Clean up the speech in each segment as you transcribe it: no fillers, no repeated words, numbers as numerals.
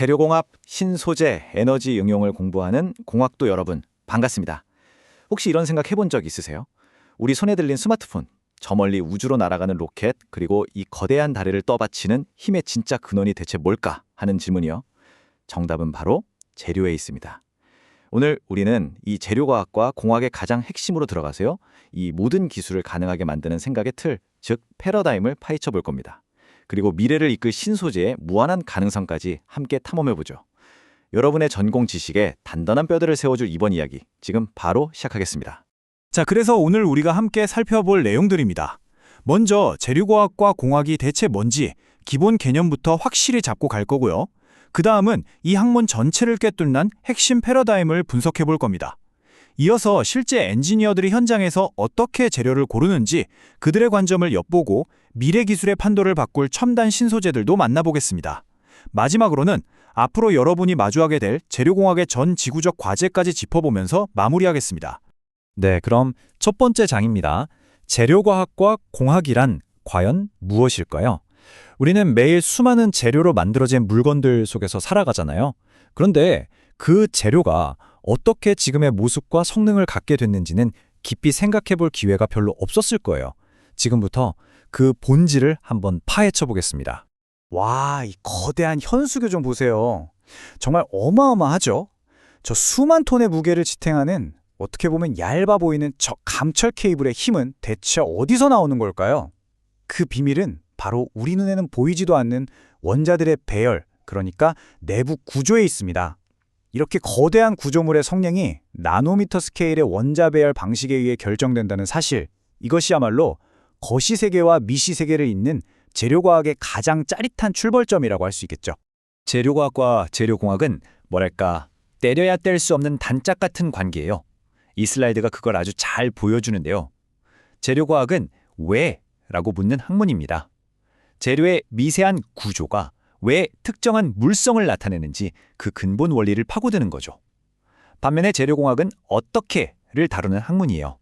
재료공학, 신소재, 에너지 응용을 공부하는 공학도 여러분, 반갑습니다. 혹시 이런 생각 해본 적 있으세요? 우리 손에 들린 스마트폰, 저 멀리 우주로 날아가는 로켓, 그리고 이 거대한 다리를 떠받치는 힘의 진짜 근원이 대체 뭘까 하는 질문이요. 정답은 바로 재료에 있습니다. 오늘 우리는 이 재료과학과 공학의 가장 핵심으로 들어가서요. 이 모든 기술을 가능하게 만드는 생각의 틀, 즉 패러다임을 파헤쳐 볼 겁니다. 그리고 미래를 이끌 신소재의 무한한 가능성까지 함께 탐험해보죠. 여러분의 전공 지식에 단단한 뼈대를 세워줄 이번 이야기, 지금 바로 시작하겠습니다. 자, 그래서 오늘 우리가 함께 살펴볼 내용들입니다. 먼저 재료과학과 공학이 대체 뭔지 기본 개념부터 확실히 잡고 갈 거고요. 그 다음은 이 학문 전체를 꿰뚫는 핵심 패러다임을 분석해 볼 겁니다. 이어서 실제 엔지니어들이 현장에서 어떻게 재료를 고르는지 그들의 관점을 엿보고 미래 기술의 판도를 바꿀 첨단 신소재들도 만나보겠습니다. 마지막으로는 앞으로 여러분이 마주하게 될 재료공학의 전 지구적 과제까지 짚어보면서 마무리하겠습니다. 네, 그럼 첫 번째 장입니다. 재료과학과 공학이란 과연 무엇일까요? 우리는 매일 수많은 재료로 만들어진 물건들 속에서 살아가잖아요. 그런데 그 재료가 어떻게 지금의 모습과 성능을 갖게 됐는지는 깊이 생각해 볼 기회가 별로 없었을 거예요. 지금부터 그 본질을 한번 파헤쳐 보겠습니다. 와, 이 거대한 현수교 좀 보세요. 정말 어마어마하죠? 저 수만 톤의 무게를 지탱하는 어떻게 보면 얇아 보이는 저 감철 케이블의 힘은 대체 어디서 나오는 걸까요? 그 비밀은 바로 우리 눈에는 보이지도 않는 원자들의 배열, 그러니까 내부 구조에 있습니다. 이렇게 거대한 구조물의 성능이 나노미터 스케일의 원자 배열 방식에 의해 결정된다는 사실, 이것이야말로 거시세계와 미시세계를 잇는 재료과학의 가장 짜릿한 출발점이라고 할 수 있겠죠. 재료과학과 재료공학은 뭐랄까 때려야 뗄 수 없는 단짝 같은 관계예요. 이 슬라이드가 그걸 아주 잘 보여주는데요. 재료과학은 왜? 라고 묻는 학문입니다. 재료의 미세한 구조가 왜 특정한 물성을 나타내는지 그 근본 원리를 파고드는 거죠. 반면에 재료공학은 어떻게를 다루는 학문이에요.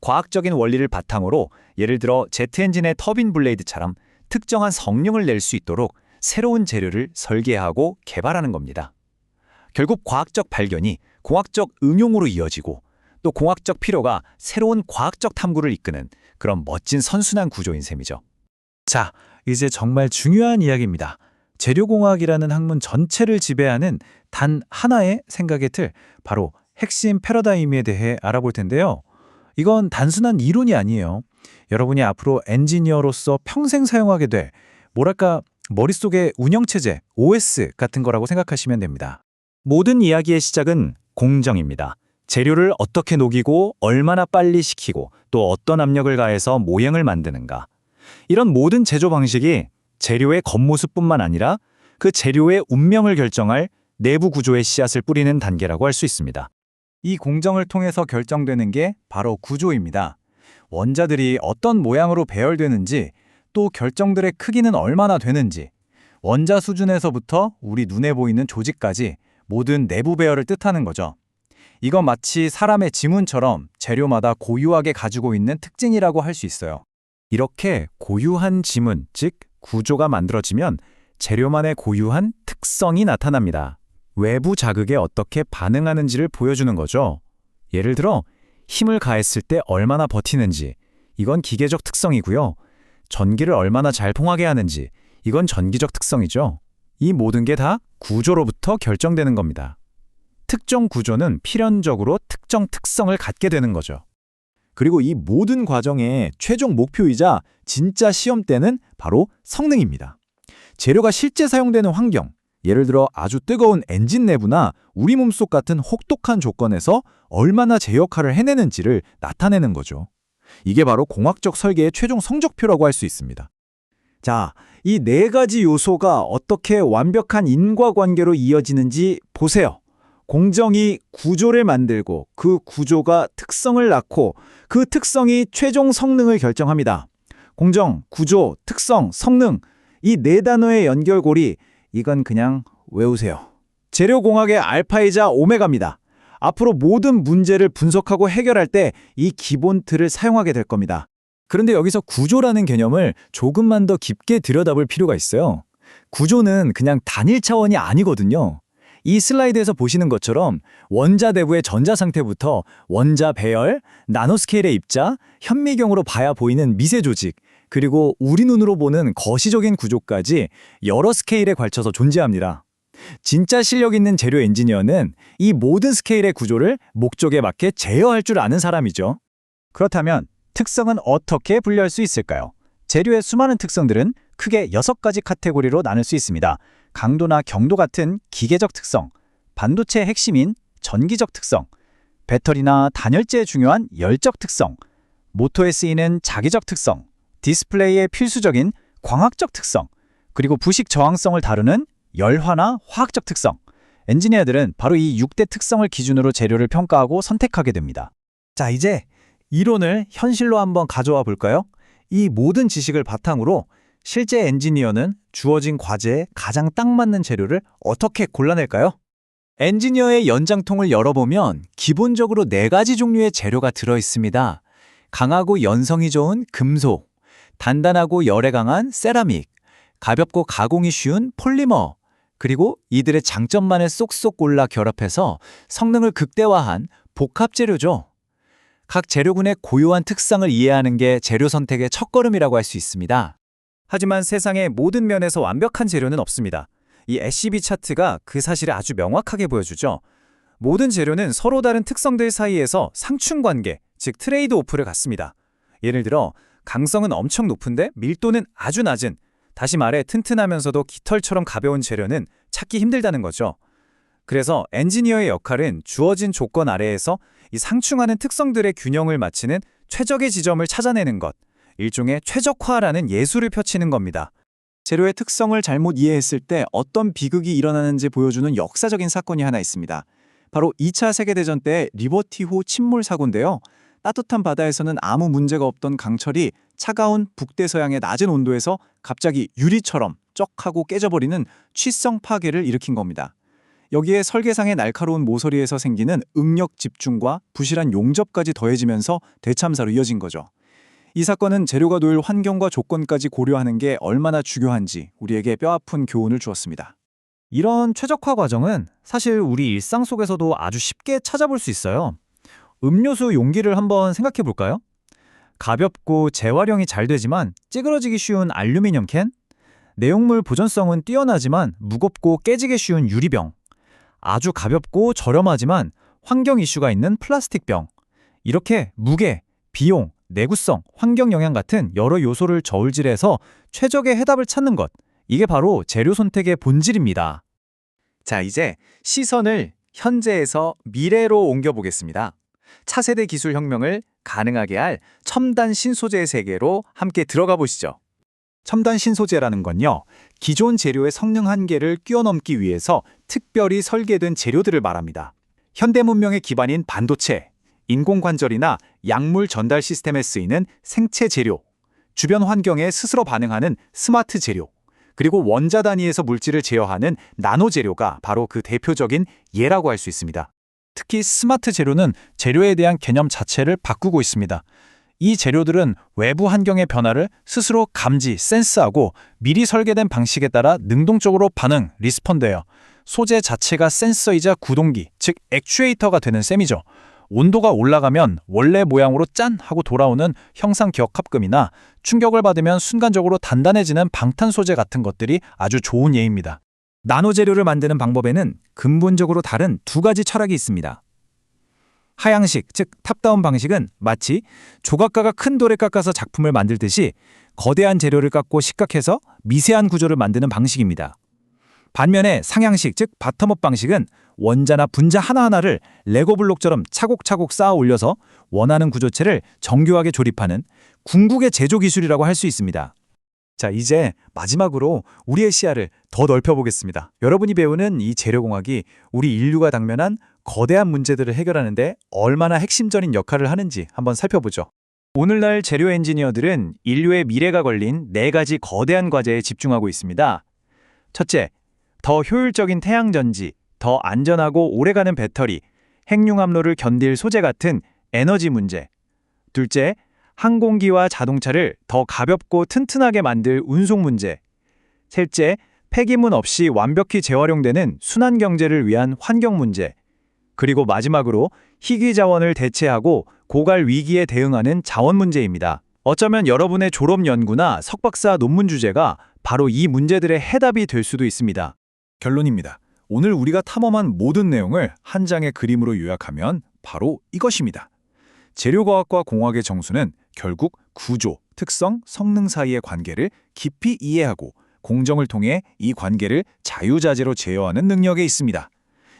과학적인 원리를 바탕으로 예를 들어 제트엔진의 터빈 블레이드처럼 특정한 성능을 낼 수 있도록 새로운 재료를 설계하고 개발하는 겁니다. 결국 과학적 발견이 공학적 응용으로 이어지고 또 공학적 필요가 새로운 과학적 탐구를 이끄는 그런 멋진 선순환 구조인 셈이죠. 자, 이제 정말 중요한 이야기입니다. 재료공학이라는 학문 전체를 지배하는 단 하나의 생각의 틀, 바로 핵심 패러다임에 대해 알아볼 텐데요. 이건 단순한 이론이 아니에요. 여러분이 앞으로 엔지니어로서 평생 사용하게 될, 뭐랄까, 머릿속의 운영체제, OS 같은 거라고 생각하시면 됩니다. 모든 이야기의 시작은 공정입니다. 재료를 어떻게 녹이고 얼마나 빨리 식히고 또 어떤 압력을 가해서 모양을 만드는가. 이런 모든 제조 방식이 재료의 겉모습뿐만 아니라 그 재료의 운명을 결정할 내부 구조의 씨앗을 뿌리는 단계라고 할 수 있습니다. 이 공정을 통해서 결정되는 게 바로 구조입니다. 원자들이 어떤 모양으로 배열되는지, 또 결정들의 크기는 얼마나 되는지, 원자 수준에서부터 우리 눈에 보이는 조직까지 모든 내부 배열을 뜻하는 거죠. 이건 마치 사람의 지문처럼 재료마다 고유하게 가지고 있는 특징이라고 할 수 있어요. 이렇게 고유한 지문, 즉 구조가 만들어지면 재료만의 고유한 특성이 나타납니다. 외부 자극에 어떻게 반응하는지를 보여주는 거죠. 예를 들어 힘을 가했을 때 얼마나 버티는지, 이건 기계적 특성이고요. 전기를 얼마나 잘 통하게 하는지, 이건 전기적 특성이죠. 이 모든 게 다 구조로부터 결정되는 겁니다. 특정 구조는 필연적으로 특정 특성을 갖게 되는 거죠. 그리고 이 모든 과정의 최종 목표이자 진짜 시험 때는 바로 성능입니다. 재료가 실제 사용되는 환경, 예를 들어 아주 뜨거운 엔진 내부나 우리 몸속 같은 혹독한 조건에서 얼마나 제 역할을 해내는지를 나타내는 거죠. 이게 바로 공학적 설계의 최종 성적표라고 할 수 있습니다. 자, 이 네 가지 요소가 어떻게 완벽한 인과관계로 이어지는지 보세요. 공정이 구조를 만들고 그 구조가 특성을 낳고 그 특성이 최종 성능을 결정합니다. 공정, 구조, 특성, 성능, 이 네 단어의 연결고리, 이건 그냥 외우세요. 재료공학의 알파이자 오메가입니다. 앞으로 모든 문제를 분석하고 해결할 때 이 기본 틀을 사용하게 될 겁니다. 그런데 여기서 구조라는 개념을 조금만 더 깊게 들여다볼 필요가 있어요. 구조는 그냥 단일 차원이 아니거든요. 이 슬라이드에서 보시는 것처럼 원자 내부의 전자 상태부터 원자 배열, 나노스케일의 입자, 현미경으로 봐야 보이는 미세 조직, 그리고 우리 눈으로 보는 거시적인 구조까지 여러 스케일에 걸쳐서 존재합니다. 진짜 실력 있는 재료 엔지니어는 이 모든 스케일의 구조를 목적에 맞게 제어할 줄 아는 사람이죠. 그렇다면 특성은 어떻게 분류할 수 있을까요? 재료의 수많은 특성들은 크게 6가지 카테고리로 나눌 수 있습니다. 강도나 경도 같은 기계적 특성, 반도체의 핵심인 전기적 특성, 배터리나 단열재에 중요한 열적 특성, 모터에 쓰이는 자기적 특성, 디스플레이의 필수적인 광학적 특성, 그리고 부식 저항성을 다루는 열화나 화학적 특성. 엔지니어들은 바로 이 6대 특성을 기준으로 재료를 평가하고 선택하게 됩니다. 자, 이제 이론을 현실로 한번 가져와 볼까요? 이 모든 지식을 바탕으로 실제 엔지니어는 주어진 과제에 가장 딱 맞는 재료를 어떻게 골라낼까요? 엔지니어의 연장통을 열어보면 기본적으로 4가지 종류의 재료가 들어있습니다. 강하고 연성이 좋은 금속, 단단하고 열에 강한 세라믹, 가볍고 가공이 쉬운 폴리머, 그리고 이들의 장점만을 쏙쏙 골라 결합해서 성능을 극대화한 복합 재료죠. 각 재료군의 고유한 특성을 이해하는 게 재료 선택의 첫걸음이라고 할 수 있습니다. 하지만 세상의 모든 면에서 완벽한 재료는 없습니다. 이 SCB 차트가 그 사실을 아주 명확하게 보여주죠. 모든 재료는 서로 다른 특성들 사이에서 상충관계, 즉 트레이드 오프를 갖습니다. 예를 들어 강성은 엄청 높은데 밀도는 아주 낮은, 다시 말해 튼튼하면서도 깃털처럼 가벼운 재료는 찾기 힘들다는 거죠. 그래서 엔지니어의 역할은 주어진 조건 아래에서 이 상충하는 특성들의 균형을 맞추는 최적의 지점을 찾아내는 것, 일종의 최적화라는 예술을 펼치는 겁니다. 재료의 특성을 잘못 이해했을 때 어떤 비극이 일어나는지 보여주는 역사적인 사건이 하나 있습니다. 바로 2차 세계대전 때 리버티호 침몰 사고인데요. 따뜻한 바다에서는 아무 문제가 없던 강철이 차가운 북대서양의 낮은 온도에서 갑자기 유리처럼 쩍 하고 깨져버리는 취성 파괴를 일으킨 겁니다. 여기에 설계상의 날카로운 모서리에서 생기는 응력 집중과 부실한 용접까지 더해지면서 대참사로 이어진 거죠. 이 사건은 재료가 놓일 환경과 조건까지 고려하는 게 얼마나 중요한지 우리에게 뼈아픈 교훈을 주었습니다. 이런 최적화 과정은 사실 우리 일상 속에서도 아주 쉽게 찾아볼 수 있어요. 음료수 용기를 한번 생각해 볼까요? 가볍고 재활용이 잘 되지만 찌그러지기 쉬운 알루미늄 캔, 내용물 보존성은 뛰어나지만 무겁고 깨지기 쉬운 유리병, 아주 가볍고 저렴하지만 환경 이슈가 있는 플라스틱 병, 이렇게 무게, 비용, 내구성, 환경 영향 같은 여러 요소를 저울질해서 최적의 해답을 찾는 것, 이게 바로 재료 선택의 본질입니다. 자, 이제 시선을 현재에서 미래로 옮겨보겠습니다. 차세대 기술 혁명을 가능하게 할 첨단 신소재의 세계로 함께 들어가 보시죠. 첨단 신소재라는 건요, 기존 재료의 성능 한계를 뛰어넘기 위해서 특별히 설계된 재료들을 말합니다. 현대 문명의 기반인 반도체, 인공관절이나 약물 전달 시스템에 쓰이는 생체 재료, 주변 환경에 스스로 반응하는 스마트 재료, 그리고 원자 단위에서 물질을 제어하는 나노 재료가 바로 그 대표적인 예라고 할 수 있습니다. 특히 스마트 재료는 재료에 대한 개념 자체를 바꾸고 있습니다. 이 재료들은 외부 환경의 변화를 스스로 감지, 센스하고 미리 설계된 방식에 따라 능동적으로 반응, 리스폰드해요. 소재 자체가 센서이자 구동기, 즉 액추에이터가 되는 셈이죠. 온도가 올라가면 원래 모양으로 짠! 하고 돌아오는 형상기억합금이나 충격을 받으면 순간적으로 단단해지는 방탄소재 같은 것들이 아주 좋은 예입니다. 나노 재료를 만드는 방법에는 근본적으로 다른 2가지 철학이 있습니다. 하향식, 즉 탑다운 방식은 마치 조각가가 큰 돌을 깎아서 작품을 만들듯이 거대한 재료를 깎고 식각해서 미세한 구조를 만드는 방식입니다. 반면에 상향식, 즉 바텀업 방식은 원자나 분자 하나하나를 레고 블록처럼 차곡차곡 쌓아 올려서 원하는 구조체를 정교하게 조립하는 궁극의 제조 기술이라고 할 수 있습니다. 자, 이제 마지막으로 우리의 시야를 더 넓혀보겠습니다. 여러분이 배우는 이 재료공학이 우리 인류가 당면한 거대한 문제들을 해결하는 데 얼마나 핵심적인 역할을 하는지 한번 살펴보죠. 오늘날 재료 엔지니어들은 인류의 미래가 걸린 4가지 거대한 과제에 집중하고 있습니다. 첫째, 더 효율적인 태양전지, 더 안전하고 오래가는 배터리, 핵융합로를 견딜 소재 같은 에너지 문제. 둘째, 항공기와 자동차를 더 가볍고 튼튼하게 만들 운송 문제. 셋째, 폐기물 없이 완벽히 재활용되는 순환 경제를 위한 환경 문제, 그리고 마지막으로 희귀 자원을 대체하고 고갈 위기에 대응하는 자원 문제입니다. 어쩌면 여러분의 졸업 연구나 석박사 논문 주제가 바로 이 문제들의 해답이 될 수도 있습니다. 결론입니다. 오늘 우리가 탐험한 모든 내용을 한 장의 그림으로 요약하면 바로 이것입니다. 재료과학과 공학의 정수는 결국 구조, 특성, 성능 사이의 관계를 깊이 이해하고 공정을 통해 이 관계를 자유자재로 제어하는 능력에 있습니다.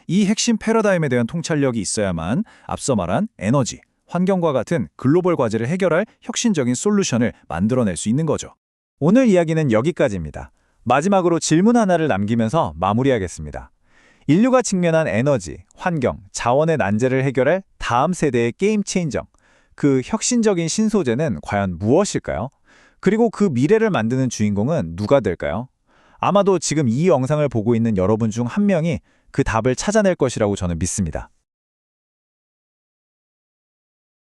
이 핵심 패러다임에 대한 통찰력이 있어야만 앞서 말한 에너지, 환경과 같은 글로벌 과제를 해결할 혁신적인 솔루션을 만들어낼 수 있는 거죠. 오늘 이야기는 여기까지입니다. 마지막으로 질문 하나를 남기면서 마무리하겠습니다. 인류가 직면한 에너지, 환경, 자원의 난제를 해결할 다음 세대의 게임 체인저, 그 혁신적인 신소재는 과연 무엇일까요? 그리고 그 미래를 만드는 주인공은 누가 될까요? 아마도 지금 이 영상을 보고 있는 여러분 중 한 명이 그 답을 찾아낼 것이라고 저는 믿습니다.